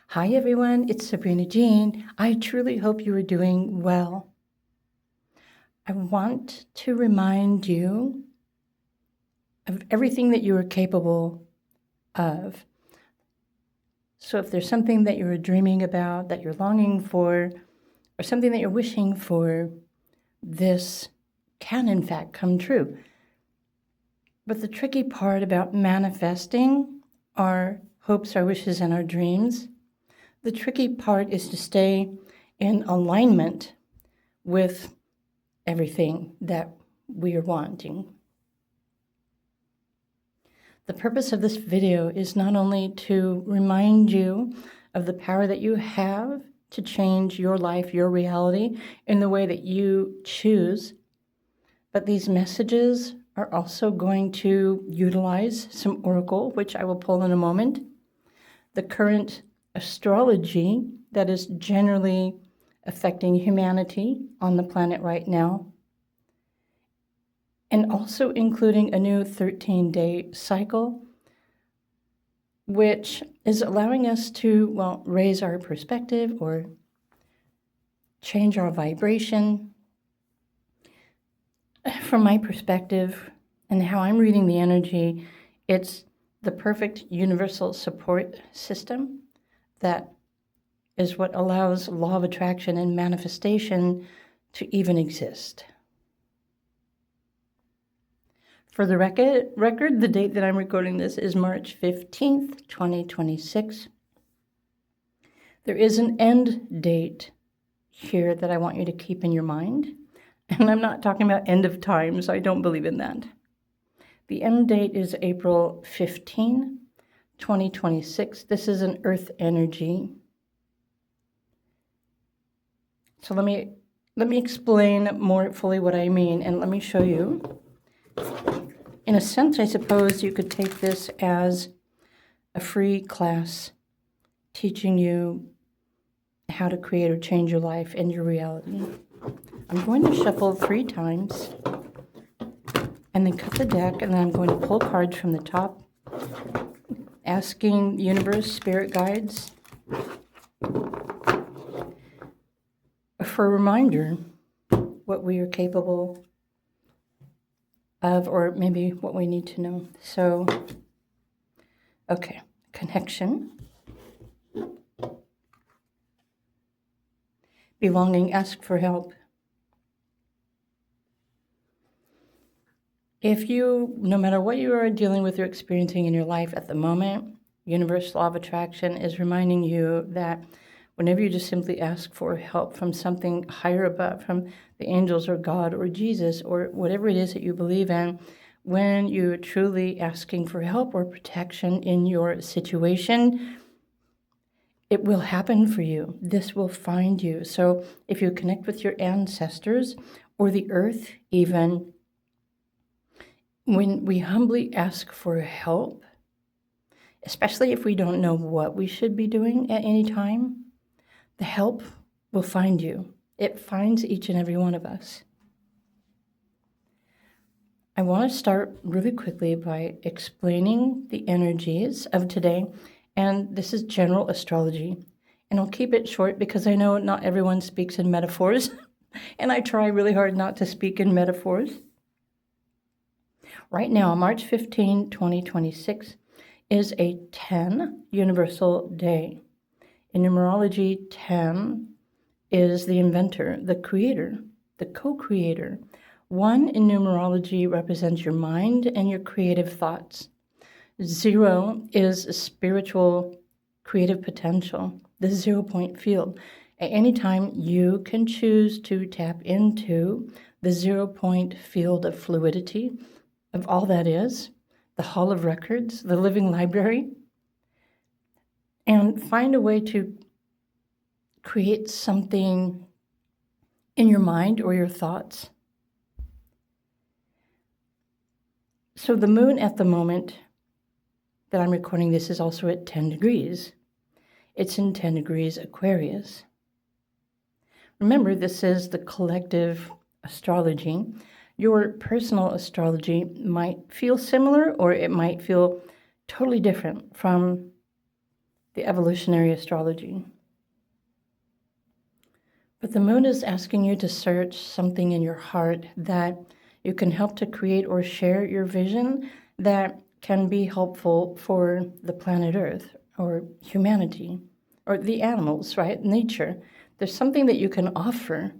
Hi everyone, it's Sabrina Jean. I truly hope you are doing well. I want to remind you of everything that you are capable of. So if there's something that you're dreaming about, that you're longing for, or something that you're wishing for, this can in fact come true. But the tricky part about manifesting our hopes, our wishes, and our dreams, the tricky part is to stay in alignment with everything that we are wanting. The purpose of this video is not only to remind you of the power that you have to change your life, your reality, in the way that you choose, but these messages are also going to utilize some oracle, which I will pull in a moment, the current astrology that is generally affecting humanity on the planet right now, and also including a new 13-day cycle, which is allowing us to, raise our perspective or change our vibration. From my perspective and how I'm reading the energy, it's the perfect universal support system that is what allows law of attraction and manifestation to even exist. For the record, the date that I'm recording this is March 15th, 2026. There is an end date here that I want you to keep in your mind. And I'm not talking about end of times. I don't believe in that. The end date is April 15, 2026. This is an earth energy. So let me explain more fully what I mean, and let me show you. In a sense, I suppose you could take this as a free class teaching you how to create or change your life and your reality. I'm going to shuffle 3 times and then cut the deck, and then I'm going to pull cards from the top, asking universe, spirit guides for a reminder what we are capable of, or maybe what we need to know. So, okay, connection. Belonging, ask for help. If you, no matter what you are dealing with or experiencing in your life at the moment, universal law of attraction is reminding you that whenever you just simply ask for help from something higher above, from the angels or God or Jesus or whatever it is that you believe in, when you're truly asking for help or protection in your situation, it will happen for you. This will find you. So if you connect with your ancestors or the earth even, when we humbly ask for help, especially if we don't know what we should be doing at any time, the help will find you. It finds each and every one of us. I want to start really quickly by explaining the energies of today, and this is general astrology. And I'll keep it short because I know not everyone speaks in metaphors, and I try really hard not to speak in metaphors. Right now, March 15, 2026, is a 10 universal day. In numerology, 10 is the inventor, the creator, the co-creator. 1 in numerology represents your mind and your creative thoughts. 0 is spiritual creative potential, the 0-point field. At any time, you can choose to tap into the 0-point field of fluidity, of all that is, the Hall of Records, the living library, and find a way to create something in your mind or your thoughts. So the moon at the moment that I'm recording this is also at 10 degrees. It's in 10 degrees Aquarius. Remember, this is the collective astrology. Your personal astrology might feel similar, or it might feel totally different from the evolutionary astrology. But the moon is asking you to search something in your heart that you can help to create or share your vision that can be helpful for the planet Earth or humanity or the animals, right? Nature. There's something that you can offer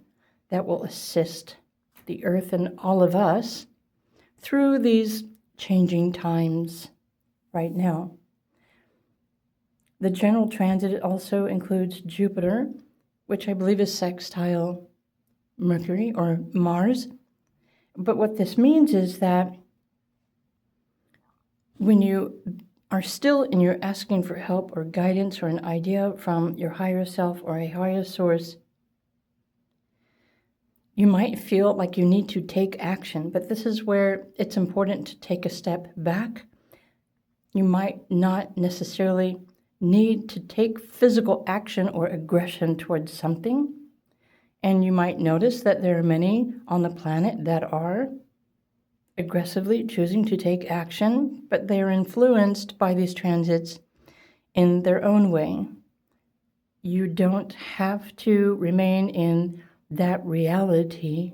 that will assist the Earth and all of us through these changing times right now. The general transit also includes Jupiter, which I believe is sextile Mercury or Mars. But what this means is that when you are still and you're asking for help or guidance or an idea from your higher self or a higher source, you might feel like you need to take action, but this is where it's important to take a step back. You might not necessarily need to take physical action or aggression towards something, and you might notice that there are many on the planet that are aggressively choosing to take action, but they are influenced by these transits in their own way. You don't have to remain in that reality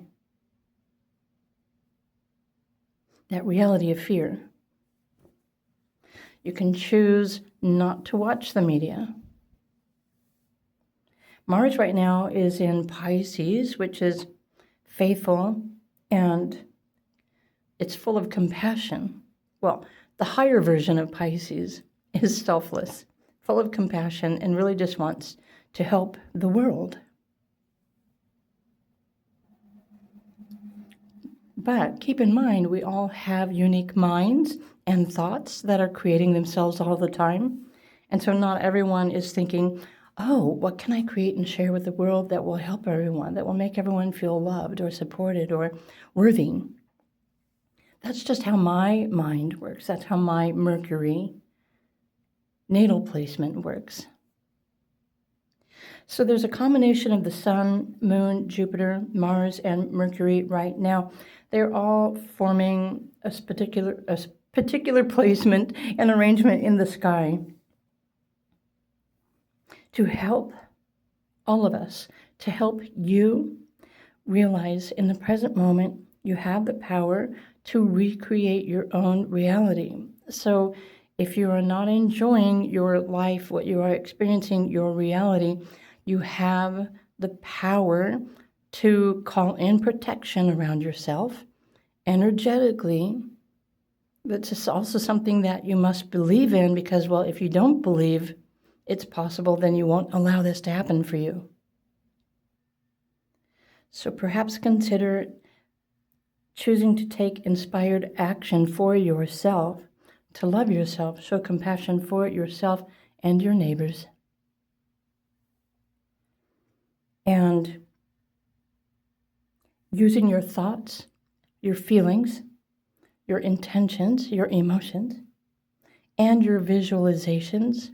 of fear. You can choose not to watch the media. Mars right now is in Pisces, which is faithful, and it's full of compassion. Well, the higher version of Pisces is selfless, full of compassion, and really just wants to help the world. But keep in mind, we all have unique minds and thoughts that are creating themselves all the time. And so not everyone is thinking, oh, what can I create and share with the world that will help everyone, that will make everyone feel loved or supported or worthy? That's just how my mind works. That's how my Mercury natal placement works. So there's a combination of the Sun, Moon, Jupiter, Mars, and Mercury right now. They're all forming a particular placement and arrangement in the sky to help all of us, to help you realize in the present moment you have the power to recreate your own reality. So if you are not enjoying your life, what you are experiencing, your reality, you have the power to call in protection around yourself energetically. That's also something that you must believe in because, well, if you don't believe it's possible, then you won't allow this to happen for you. So perhaps consider choosing to take inspired action for yourself, to love yourself, show compassion for yourself and your neighbors. And using your thoughts, your feelings, your intentions, your emotions, and your visualizations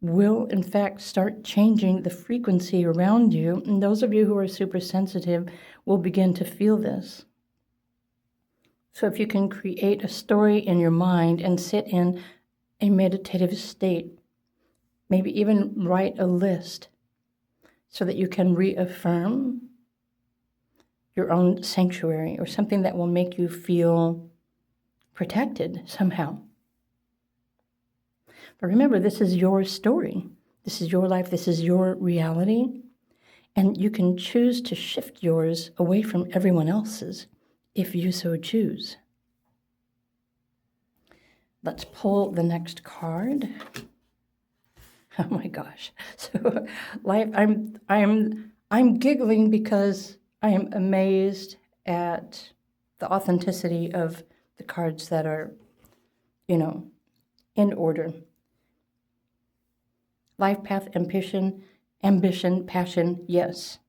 will in fact start changing the frequency around you. And those of you who are super sensitive will begin to feel this. So if you can create a story in your mind and sit in a meditative state, maybe even write a list so that you can reaffirm your own sanctuary or something that will make you feel protected somehow. But remember, this is your story. This is your life. This is your reality. And you can choose to shift yours away from everyone else's if you so choose. Let's pull the next card. Oh my gosh. So life, I'm giggling because I am amazed at the authenticity of the cards that are, in order. Life path, ambition, passion, yes.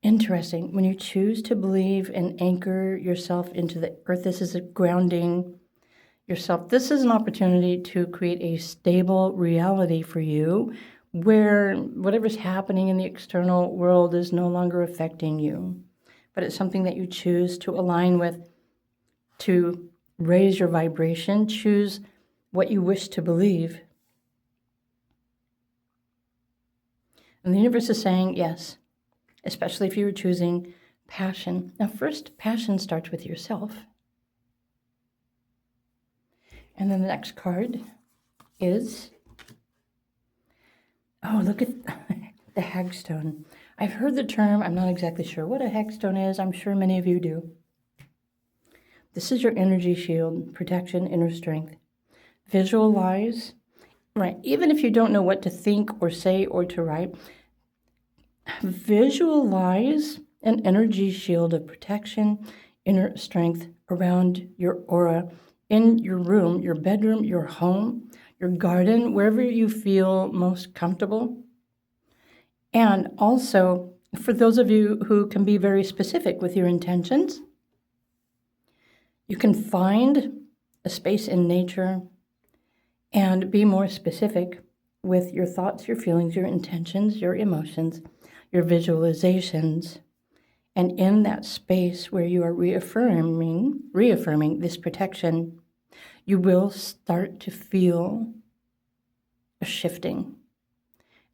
Interesting. When you choose to believe and anchor yourself into the earth, this is a grounding yourself. This is an opportunity to create a stable reality for you where whatever's happening in the external world is no longer affecting you. But it's something that you choose to align with, to raise your vibration, choose what you wish to believe. And the universe is saying yes, especially if you were choosing passion. Now, first, passion starts with yourself. And then the next card is, oh, look at the hagstone. I've heard the term. I'm not exactly sure what a hagstone is. I'm sure many of you do. This is your energy shield, protection, inner strength. Visualize, right? Even if you don't know what to think or say or to write, visualize an energy shield of protection, inner strength around your aura, in your room, your bedroom, your home, your garden, wherever you feel most comfortable. And also, for those of you who can be very specific with your intentions, you can find a space in nature and be more specific with your thoughts, your feelings, your intentions, your emotions, your visualizations. And in that space where you are reaffirming this protection, you will start to feel a shifting.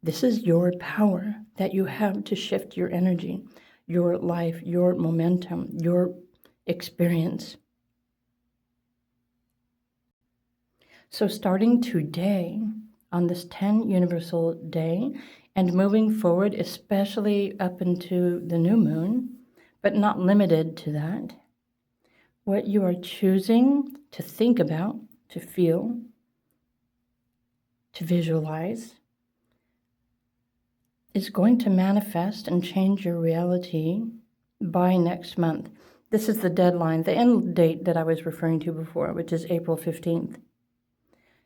This is your power that you have to shift your energy, your life, your momentum, your experience. So starting today, on this 10 universal day, and moving forward, especially up into the new moon, but not limited to that, what you are choosing to think about, to feel, to visualize, is going to manifest and change your reality by next month. This is the deadline, the end date that I was referring to before, which is April 15th.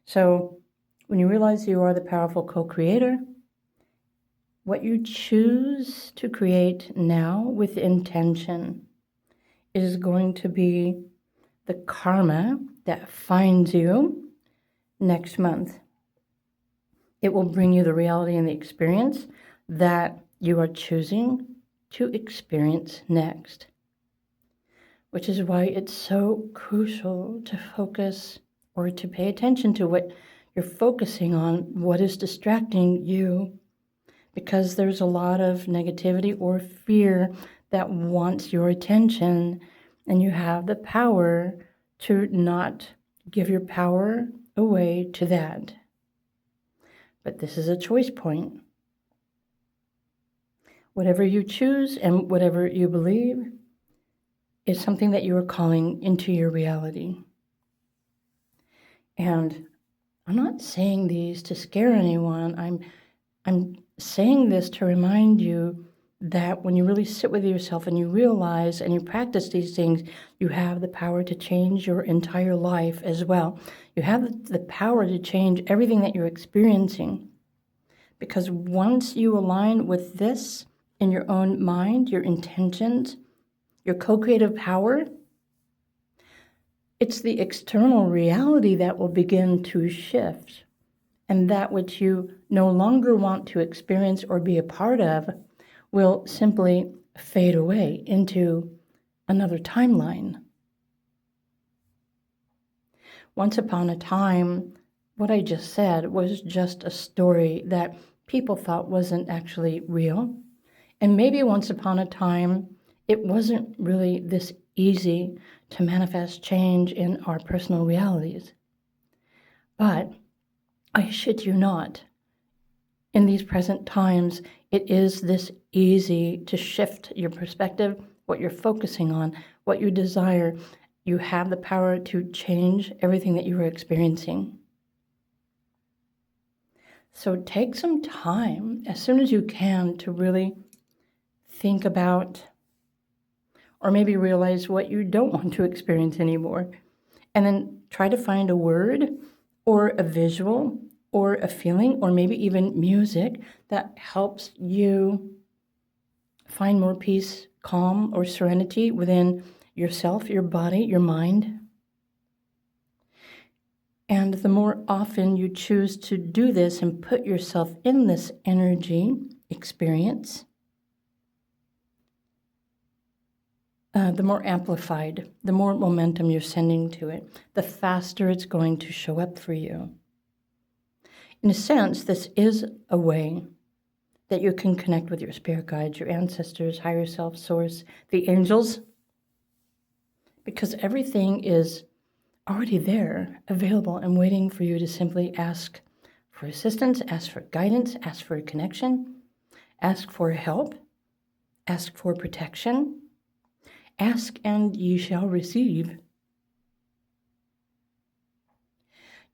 So when you realize you are the powerful co-creator, what you choose to create now with intention is going to be the karma that finds you next month. It will bring you the reality and the experience that you are choosing to experience next, which is why it's so crucial to focus or to pay attention to what you're focusing on, what is distracting you, because there's a lot of negativity or fear that wants your attention, and you have the power to not give your power away to that. But this is a choice point. Whatever you choose and whatever you believe is something that you are calling into your reality. And I'm not saying these to scare anyone. I'm saying this to remind you that when you really sit with yourself and you realize and you practice these things, you have the power to change your entire life as well. You have the power to change everything that you're experiencing. Because once you align with this in your own mind, your intentions, your co-creative power, it's the external reality that will begin to shift. And that which you no longer want to experience or be a part of will simply fade away into another timeline. Once upon a time, what I just said was just a story that people thought wasn't actually real. And maybe once upon a time, it wasn't really this easy to manifest change in our personal realities. But I shit you not, in these present times, it is this easy to shift your perspective, what you're focusing on, what you desire. You have the power to change everything that you are experiencing. So take some time, as soon as you can, to really think about, or maybe realize what you don't want to experience anymore. And then try to find a word or a visual or a feeling or maybe even music that helps you find more peace, calm, or serenity within yourself, your body, your mind. And the more often you choose to do this and put yourself in this energy experience, the more amplified, the more momentum you're sending to it, the faster it's going to show up for you. In a sense, this is a way that you can connect with your spirit guides, your ancestors, higher self, source, the angels, because everything is already there, available, and waiting for you to simply ask for assistance, ask for guidance, ask for a connection, ask for help, ask for protection. Ask and ye shall receive.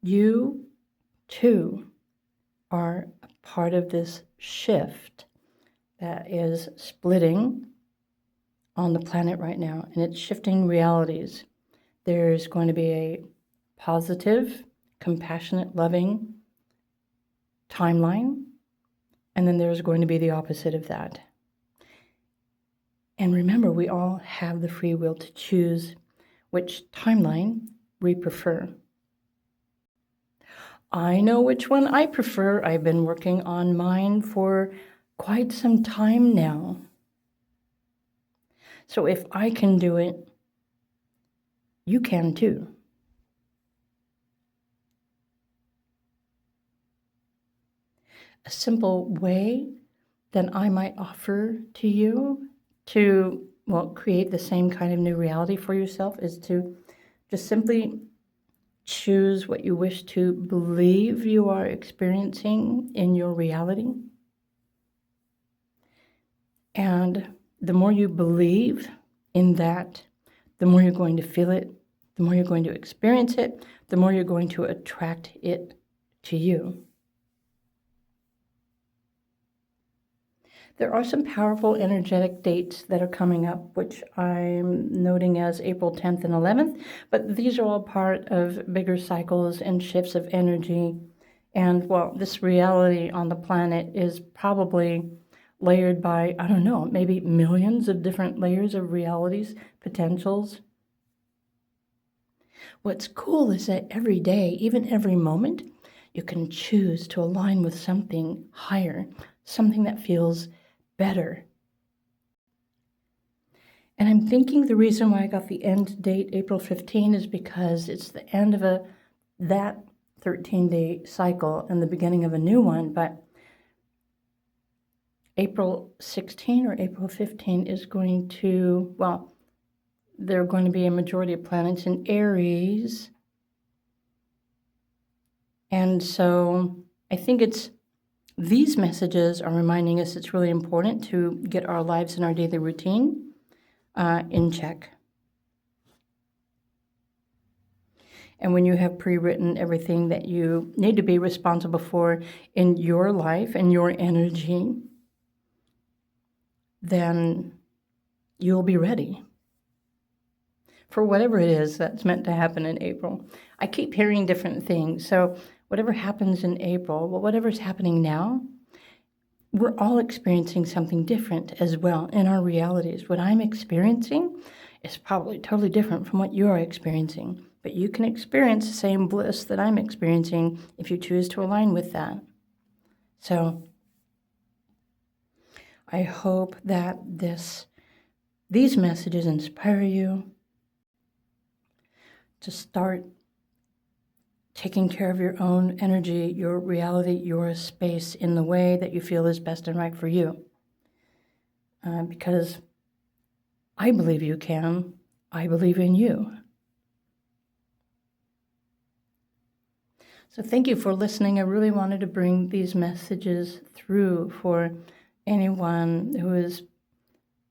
You, too, are a part of this shift that is splitting on the planet right now, and it's shifting realities. There's going to be a positive, compassionate, loving timeline, and then there's going to be the opposite of that. And remember, we all have the free will to choose which timeline we prefer. I know which one I prefer. I've been working on mine for quite some time now. So if I can do it, you can too. A simple way that I might offer to you to, create the same kind of new reality for yourself is to just simply choose what you wish to believe you are experiencing in your reality. And the more you believe in that, the more you're going to feel it, the more you're going to experience it, the more you're going to attract it to you. There are some powerful energetic dates that are coming up, which I'm noting as April 10th and 11th, but these are all part of bigger cycles and shifts of energy. And, this reality on the planet is probably layered by, I don't know, maybe millions of different layers of realities, potentials. What's cool is that every day, even every moment, you can choose to align with something higher, something that feels better. And I'm thinking the reason why I got the end date, April 15, is because it's the end of that 13-day cycle and the beginning of a new one. But April 16 or April 15 is going to, there are going to be a majority of planets in Aries. And so I think these messages are reminding us it's really important to get our lives and our daily routine in check. And when you have pre-written everything that you need to be responsible for in your life and your energy, then you'll be ready for whatever it is that's meant to happen in April. I keep hearing different things. So whatever happens in April, whatever's happening now, we're all experiencing something different as well in our realities. What I'm experiencing is probably totally different from what you're experiencing, but you can experience the same bliss that I'm experiencing if you choose to align with that. So I hope that these messages inspire you to start taking care of your own energy, your reality, your space in the way that you feel is best and right for you. Because I believe you can. I believe in you. So thank you for listening. I really wanted to bring these messages through for anyone who is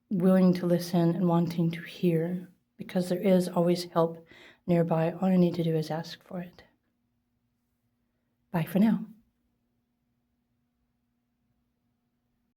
willing to listen and wanting to hear, because there is always help nearby. All you need to do is ask for it. Bye for now.